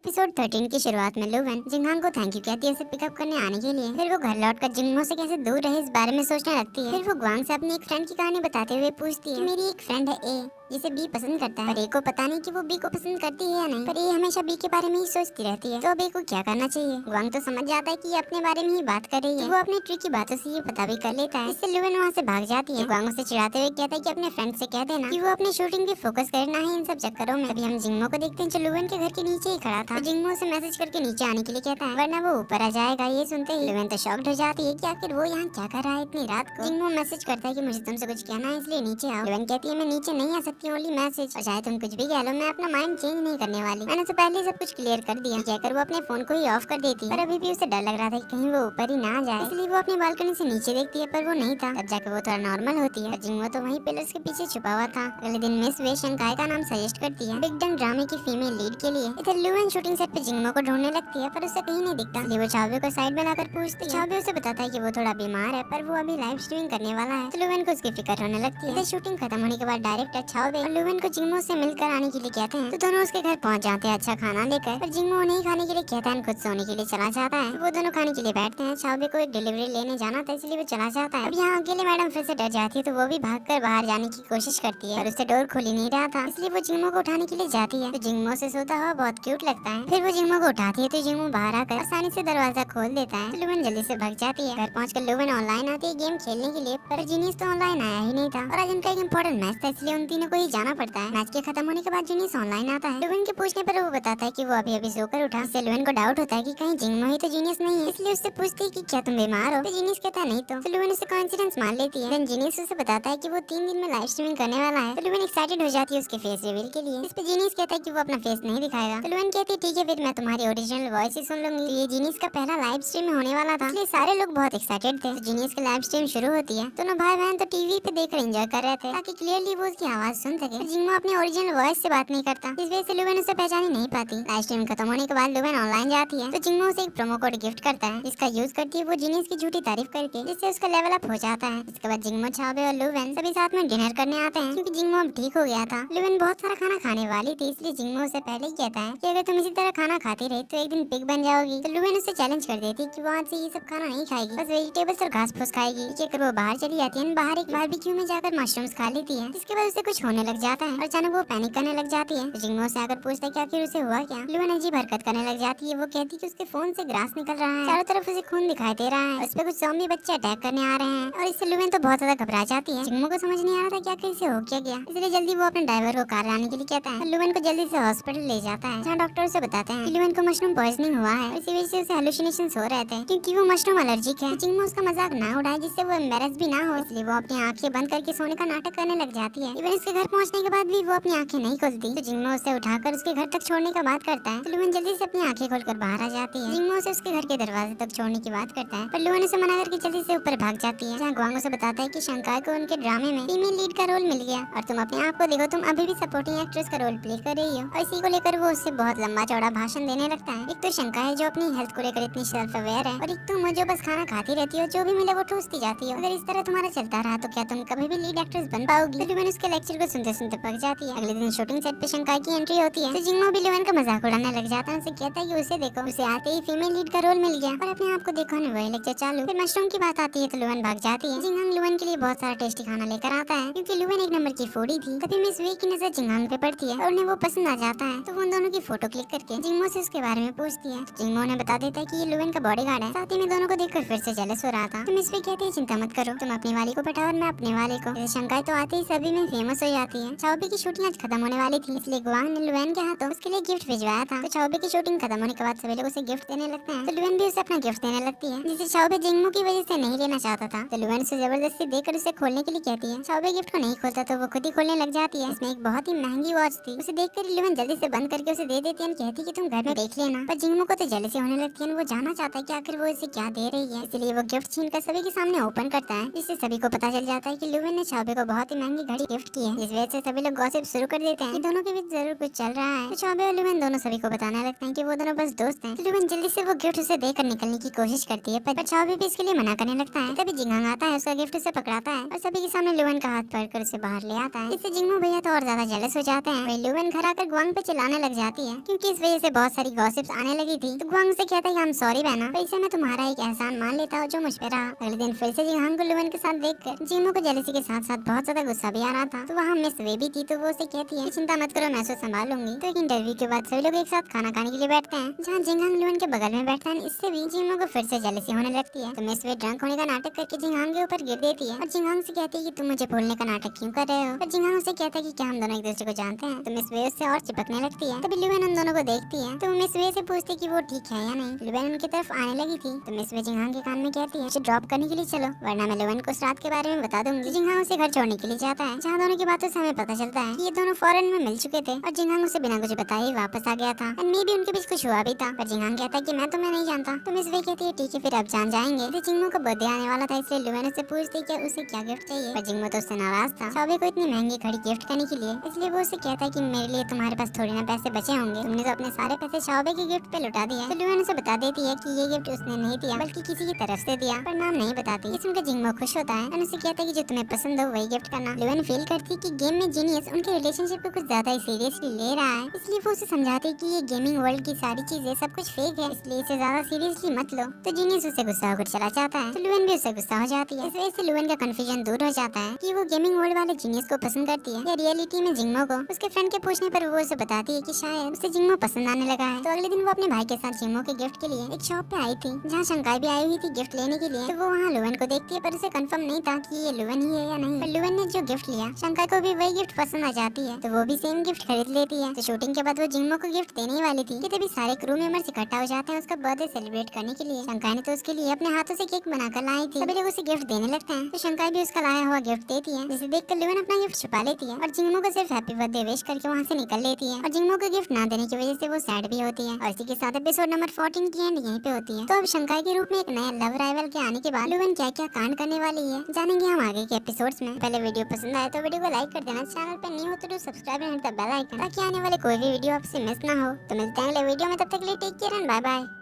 Episode 13 की शुरुआत में लुवन जिंगांग को थैंक यू कहती है उसे पिकअप करने आने के लिए। फिर वो घर लौटकर जिंगमो से कैसे दूर रहे इस बारे में सोचने लगती है। फिर वो ग्वांग से अपनी एक फ्रेंड की कहानी बताते हुए पूछती है कि मेरी एक फ्रेंड है ए जिसे बी पसंद करता है, पर ए को पता नहीं कि वो बी को पसंद करती है या नहीं। पर ए हमेशा बी के बारे में ही सोचती रहती है, तो अब ए को क्या करना चाहिए। ग्वांग तो समझ जाता है कि ये अपने बारे में ही बात कर रही है, तो वो अपनी ट्रिक की बातों से ये पता भी कर लेता है। इससे लुवन वहाँ से भाग जाती है। ग्वांग उसे चिढ़ाते हुए कहता है कि अपने फ्रेंड से कह देना कि वो अपनी शूटिंग पे फोकस करना है इन सब चक्करों में। अभी हम जिंगमो को देखते हैं जो लुवन के घर के नीचे ही खड़ा था। जिंगमो से मैसेज करके नीचे आने के लिए कहता है, वरना वो ऊपर आ जाएगा। ये सुनते ही लुवन तो शॉक्ड हो जाती है कि आखिर वो यहाँ क्या कर रहा है इतनी रात को। जिंगमो मैसेज करता है कि मुझे तुमसे कुछ कहना है इसलिए नीचे आओ। लुवन कहती है मैं नीचे नहीं आ सकती, ओनली मैसेज, और चाहे तुम कुछ भी कह लो मैं अपना माइंड चेंज नहीं करने वाली। मैंने तो पहले सब कुछ क्लियर कर दिया। कहकर वो अपने फोन को ही ऑफ कर देती है, पर अभी भी उसे डर लग रहा था कि कहीं वो ऊपर ही ना आ जाए, इसलिए वो अपनी बालकनी से नीचे देखती है, पर वो नहीं था। तब जाकर वो थोड़ा नॉर्मल होती है। जिंगमो तो वहीं पिलर्स के पीछे छुपा हुआ था। अगले दिन मिस वे शंकाई का नाम सजेस्ट करती है बिग डंग ड्रामे की फीमेल लीड के लिए। इधर लुवन शूटिंग सेट पे जिंगमो को ढूंढने लगती है, पर उसे कहीं नहीं दिखता। इसलिए वो चाबी को साइड में लाकर पूछती है। चाबी उसे बताता है कि वो थोड़ा बीमार है, पर वो अभी लाइव स्ट्रीमिंग करने वाला है, तो लुवन को उसकी फिक्र होने लगती है। शूटिंग खत्म होने के बाद डायरेक्टर चाओबे और लुवन को जिंगमो से मिलकर आने के लिए कहते हैं, तो दोनों उसके घर पहुंच जाते हैं अच्छा खाना लेकर। पर जिंगमो उन्हें खाने के लिए कहता है, खुद सोने के लिए चला जाता है। वो दोनों खाने के लिए बैठते हैं। चाओबे को एक डिलीवरी लेने जाना था, इसलिए वो चला जाता है। अब यहाँ अकेले मैडम फिर से डर जाती है, तो वो भी भागकर बाहर जाने की कोशिश करती है, पर उससे डोर खुल ही नहीं रहा था, इसलिए वो जिंगमो को उठाने के लिए जाती है। तो जिंगमो से सोता हुआ बहुत क्यूट लगता है। फिर वो जिंगमो को उठाती है, तो जिंगमो बाहर आकर आसानी से दरवाजा खोल देता है। तो लुवन जल्दी से भाग जाती है। घर पहुंचकर लुवन ऑनलाइन आती है गेम खेलने के लिए, पर जीनियस तो ऑनलाइन आया ही नहीं था, और आज उनका एक इम्पोर्टेंट मैच था, इसलिए उन तीनों को ही जाना पड़ता है। मैच के खत्म होने के बाद जीनियस ऑनलाइन आता है। लुवन के पूछने पर वो बताता है कि वो अभी अभी सोकर उठा। इससे लुवन को डाउट होता है कि कहीं जिंगमो ही तो जीनियस नहीं है, इसलिए उससे पूछती है कि क्या तुम बीमार हो। तो जीनियस कहता नहीं तो लुवन उसे कोइंसिडेंस मान लेती है। जीनियस उसे बताता है कि वो 3 दिन में लाइव स्ट्रीमिंग करने वाला है, तो लुवन एक्साइटेड हो जाती है उसके फेस रिवील के लिए। इस पे जीनियस कहता है कि वो अपना फेस नहीं दिखाएगा। तो लुवन कहती है ठीक है, फिर मैं तुम्हारी ओरिजिनल वॉइस ही सुन लूंगी। तो ये जीनियस का पहला लाइव स्ट्रीम होने वाला था, इसलिए सारे लोग बहुत एक्साइटेड थे। तो जीनियस की लाइव स्ट्रीम शुरू होती है। दोनों भाई बहन तो टीवी पे देखकर एंजॉय कर रहे थे, ताकि क्लियरली वो उसकी आवाज सुन सके। जिंगमो अपनी ओरिजिनल वॉइस से बात नहीं करता, इस वजह से लुवन उसे पहचान ही नहीं पाती। लाइव स्ट्रीम खत्म होने के बाद लुवन ऑनलाइन जाती है, तो जिंगमो उसे एक प्रोमो कोड गिफ्ट करता है, जिसका यूज करती है वो जीनियस की झूठी तारीफ करके, जिससे उसका लेवल अप हो जाता है। इसके बाद जिंगमो, चाओबे और लुवन सभी साथ में डिनर करने आते हैं, क्योंकि जिंगमो अब ठीक हो गया था। लुवन बहुत सारा खाना खाने वाली थी, इसलिए जिंगमो उसे पहले ही कहता है कि अगर तुम इसी तरह खाना खाती रही तो एक दिन पिग बन जाओगी। तो लुवन उसे चैलेंज कर देती है कि वो आज से ये सब खाना नहीं खाएगी, बस वेजिटेबल्स और घास फूस खाएगी। कहकर वो बाहर चली जाती है। बाहर एक बारबेक्यू में जाकर मशरूम्स खा लेती है, जिसके बाद उसे कुछ होने लग जाता है और अचानक वो पैनिक करने लग जाती है। तो जिंगमो से आकर पूछता है कि आखिर उसे हुआ क्या। लुवन अजीब हरकत करने लग जाती है। वो कहती है कि उसके फोन से ग्रास निकल रहा है, चारों तरफ उसे खून दिखाई दे रहा है, उस पे कुछ ज़ॉम्बी बच्चे अटैक करने आ रहे हैं, और इससे लुवन तो बहुत ज्यादा घबरा जाती है। जिंगमो को समझ नहीं आ रहा था कि आखिर इसे हो क्या गया, इसलिए जल्दी वो अपने ड्राइवर को कार लाने के लिए कहता है। लुवन को जल्दी से हॉस्पिटल ले जाता है, जहाँ डॉक्टर उसे बताते हैं कि लुवन को मशरूम पॉइजनिंग हुआ है, इसी वजह से उसे हेलुसिनेशंस हो रहे थे, क्योंकि वो मशरूम एलर्जिक है। जिंगमो उसका मजाक ना उड़ाए, जिससे वो एम्बैरेस भी ना हो, इसलिए वो अपनी आंखें बंद करके सोने का नाटक करने लग जाती है। इवन उसके घर पहुंचने के बाद भी वो अपनी आंखें नहीं खोलती। तो जिंगमो उसे उठाकर उसके घर तक छोड़ने का बात करता है। तो लुवन जल्दी से अपनी आंखें खोलकर बाहर आ जाती है। जिंगमो उसे उसके घर के दरवाजे तक छोड़ने की बात करता है, पर लुवन उसे मना करके जल्दी से ऊपर भाग जाती है, जहाँ ग्वांग उसे बताता है कि शंकाई को उनके ड्रामे में फीमेल लीड का रोल मिल गया, और तुम अपने आप को देखो, तुम अभी भी सपोर्टिंग एक्ट्रेस का रोल प्ले कर रही हो। और इसी को लेकर वो उससे बहुत लंबा चौड़ा भाषण देने लगता है। एक तो शंकाई जो अपनी हेल्थ को लेकर इतनी सेल्फ अवेयर है, और एक तुम जो बस खाना खाती रहती हो, जो भी मिले वो ठूसती जाती हो। अगर इस तरह तुम्हारा चलता रहा तो क्या तुम कभी भी लीड एक्ट्रेस बन पाओगी। तो लुवन उसके लेक्चर को सुनते सुनते पक जाती है। अगले दिन शूटिंग सेट पे शंकाई की एंट्री होती है, तो जिंगमो भी लुवन का मजाक उड़ाने लग जाता है। उसे कहता है कि उसे देखो, उसे आते ही फीमेल लीड का रोल मिल गया, और अपने आप को देखो ने वही लेक्चर चालू। फिर मशरूम की बात आती है, तो लुवन भाग जाती है। जिंगांग लुवन के लिए बहुत सारा टेस्टी खाना लेकर आता है, क्योंकि लुवन एक नंबर की फूडी थी। तभी मिस वे की नजर जिंगांग पे पड़ती है, और उन्हें वो पसंद आ जाता है। तो वो उन दोनों की फोटो क्लिक करके जिंगमो से उसके बारे में पूछती है। जिंगमो ने बता देता है कि ये लुवन का बॉडीगार्ड है। साथ ही में दोनों को देखकर फिर से जेलस हो रहा था। तो मिस वे कहती है चिंता मत करो, तुम अपनी वाली को पटाओ और मैं अपने वाले को। शंकाई तो आते ही सभी में फेमस हो जाती है। चाओबे की शूटिंग आज खत्म होने वाली थी, इसलिए ग्वांग ने लुवन के हाथों उसके लिए गिफ्ट भिजवाया था। तो चाओबे की शूटिंग खत्म होने के बाद सभी लोग उसे गिफ्ट देने लगते हैं। तो लुवन भी उसे अपना गिफ्ट देने लगती है, जिसे चाओबे जिंगमो की वजह से नहीं लेना चाहता था। तो लुवन उसे जबरदस्ती देकर उसे खोलने के लिए कहती है। चाओबे गिफ्ट को नहीं खोलता, तो वो खुद ही खोलने लग जाती है। इसमें एक बहुत ही महंगी वॉच थी। उसे देखकर लुवन जल्दी से बंद करके उसे दे देती है, कहती कि तुम घर में देख लेना। पर जिंगमो को तो जेलसी होने लगती है। वो जानना चाहता है कि आखिर वो इसे क्या दे रही है, इसलिए वो गिफ्ट छीनकर सभी के सामने ओपन करता है, जिससे सभी को पता चल जाता है कि लुवन ने चाओबे को बहुत ही महंगी घड़ी गिफ्ट की है, जिसे इस वजह से सभी लोग गॉसिप शुरू कर देते हैं कि दोनों के बीच जरूर कुछ चल रहा है। तो चौबे और लुवेन दोनों सभी को बताने लगते हैं कि वो दोनों बस दोस्त हैं। तो लुवेन जल्दी से वो गिफ्ट उसे देकर निकलने की कोशिश करती है, पर चौबे भी इसके लिए मना करने लगता है। तभी जिंगहांग आता है, उसका गिफ्ट उसे पकड़ाता है और सभी के सामने लुवेन का हाथ पकड़कर उसे बाहर ले आता है। इससे जिंगमो भैया तो और ज्यादा जेलस हो जाते हैं। वही लुवेन घर आकर ग्वांग पे चिल्लाने लग जाती है क्योंकि इस वजह से बहुत सारी गॉसिप्स आने लगी थी। तो ग्वांग से कहता है कि I'm sorry बहना, पर इसे मैं तुम्हारा एक एहसान मान लेता हूँ जो मुझ पे रहा। अगले दिन फिर से जिंगहांग को लुवेन के साथ देखकर जिंगमो को जेलसी के साथ साथ बहुत ज्यादा गुस्सा भी आ रहा था। तो वहाँ मिस वे भी थी, तो वो उसे कहती है चिंता मत करो, मैं उसे संभाल लूंगी। तो एक इंटरव्यू के बाद सभी लोग एक साथ खाना खाने के लिए बैठते हैं, जहाँ जिंगहांग लुवेन के बगल में बैठता है। इससे भी जिंगमो को फिर से जेलसी होने लगती है। तो मिस वे ड्रंक होने का नाटक करके जिंगहांग के ऊपर गिर देती है और जिंगहांग से कहती है कि तुम मुझे भूलने का नाटक क्यों कर रहे हो। पर जिंगहांग उसे कहता है कि क्या हम दोनों एक दूसरे को जानते हैं। तो मिस वे उससे और चिपकने लगती है। तभी लुवेन उन दोनों को देखती है, तो मिस वे से पूछती है कि वो ठीक है या नहीं। लुवेन उनकी तरफ आने लगी थी, तो मिस वे जिंगहांग के कान में कहती है उसे ड्रॉप करने के लिए चलो, वरना मैं लुवेन को उस रात के बारे में बता दूंगी। जिंगहांग उसे घर छोड़ने के लिए जाता है, जहाँ दोनों की बातों से हमें पता चलता है कि ये दोनों फॉरेन में मिल चुके थे और जिंगहांग उसे बिना कुछ बताए ही वापस आ गया था। मे भी उनके बीच कुछ हुआ भी था, पर जिंगहांग कहता है कि मैं तुम्हें नहीं जानता। तो मिस वे कहती है ठीक है फिर अब जान जाएंगे। तो जिंगमो का बर्थडे आने वाला था, इसलिए लुवेन उससे पूछती कि उसे क्या गिफ्ट चाहिए, पर जिंगमो तो उससे नाराज था चौबे को इतनी महंगी घड़ी गिफ्ट करने के लिए। इसलिए वो उसे कहता है कि मेरे लिए तुम्हारे पास थोड़ी ना पैसे बचे होंगे, तुमने तो अपने सारे पैसे चौबे के गिफ्ट पे लुटा दिए। तो लुवेन उसे बता देती है कि ये गिफ्ट उसने नहीं दिया बल्कि किसी की तरफ से दिया, पर नाम नहीं बताती। ये सुनकर जिंगमो खुश होता है और उसे कहता है कि जो तुम्हें पसंद हो वही गिफ्ट करना। लुवेन फील करती है कि गेम में जीनियस उनके रिलेशनशिप को कुछ ज्यादा ही सीरियसली ले रहा है, इसलिए वो उसे समझाती है कि ये गेमिंग वर्ल्ड की सारी चीजें सब कुछ फेक है, इसलिए इसे ज्यादा सीरियसली मत लो। तो जीनियस उसे गुस्सा होकर चला जाता है, तो लुवेन भी उससे गुस्सा हो जाती है। इस वजह से लुवेन का कंफ्यूजन दूर हो जाता है कि वो गेमिंग वर्ल्ड वाले जीनियस को पसंद करती है या रियलिटी में जिंगमो को। उसके फ्रेंड के पूछने पर वो उसे बताती है कि शायद उसे जिंगमो पसंद आने लगा है। तो अगले दिन वो अपने भाई के साथ जिंगमो के गिफ्ट के लिए एक शॉप पे आई थी, जहाँ शंकाई भी आई हुई थी गिफ्ट लेने के लिए। तो वो वहाँ लुवेन को देखती है, पर उसे कंफर्म नहीं था कि ये लुवेन ही है या नहीं। पर लुवेन ने जो गिफ्ट लिया शंकाई को भी वही गिफ्ट पसंद आ जाती है, तो वो भी सेम गिफ्ट खरीद लेती है। तो शूटिंग के बाद वो जिंगमो को गिफ्ट देने ही वाली थी कि तभी सारे क्रू मेंबर्स इकट्ठा हो जाते हैं उसका बर्थडे सेलिब्रेट करने के लिए। शंकाई ने तो उसके लिए अपने हाथों से केक बनाकर लाई थी, सभी लोग उसे गिफ्ट देने लगते हैं। तो शंकाई भी उसका लाया हुआ गिफ्ट देती है, जिसे देखकर लुवेन अपना गिफ्ट छुपा लेती है और जिंगमो को सिर्फ हैप्पी बर्थडे विश करके वहाँ से निकल लेती है। और जिंगमो को गिफ्ट ना देने की वजह से वो सैड भी होती है। और इसी के साथ एपिसोड नंबर 14 की एंड यहीं पे होती है। तो अब शंकाई के रूप में एक नया लव राइवल के आने के बाद लुवेन क्या क्या कांड करने वाली है जानेंगे हम आगे के एपिसोड्स में। पहले वीडियो पसंद आए तो वीडियो को लाइक कर देना, चैनल पे न्यू हो तो subscribe and the bell icon, ताकि आने वाले कोई भी वीडियो आपसे मिस ना हो। तो मिलते हैं अगले वीडियो में, तब तक के लिए take care and bye bye.